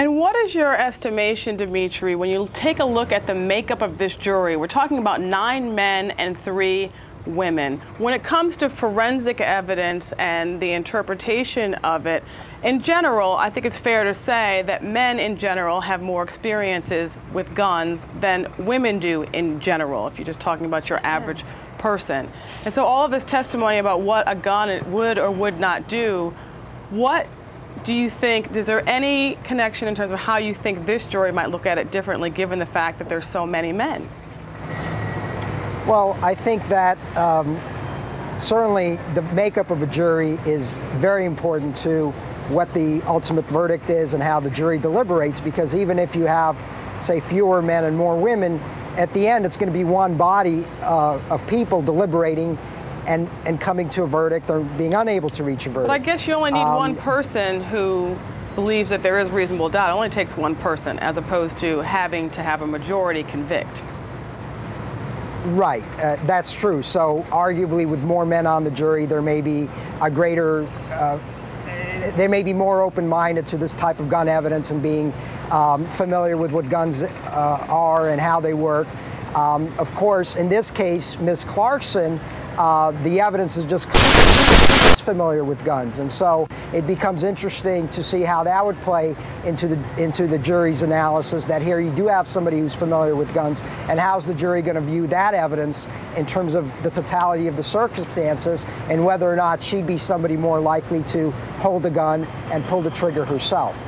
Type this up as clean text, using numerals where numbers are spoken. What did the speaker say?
And what is your estimation, Dmitry, when you take a look at the makeup of this jury? We're talking about 9 men and 3 women. When it comes to forensic evidence and the interpretation of it, in general, I think it's fair to say that men in general have more experiences with guns than women do in general, if you're just talking about your average person. And so all of this testimony about what a gun would or would not do, what do you think, is there any connection in terms of how you think this jury might look at it differently given the fact that there's so many men? Well, I think that certainly the makeup of a jury is very important to what the ultimate verdict is and how the jury deliberates, because even if you have, say, fewer men and more women, at the end it's going to be one body of people deliberating and coming to a verdict or being unable to reach a verdict. But I guess you only need one person who believes that there is reasonable doubt. It only takes one person as opposed to having to have a majority convict. Right, that's true. So arguably with more men on the jury, there may be a greater, they may be more open-minded to this type of gun evidence and being familiar with what guns are and how they work. Of course, in this case, Ms. Clarkson, the evidence is just familiar with guns, and so it becomes interesting to see how that would play into the jury's analysis, that here you do have somebody who's familiar with guns, and how's the jury going to view that evidence in terms of the totality of the circumstances and whether or not she'd be somebody more likely to hold a gun and pull the trigger herself.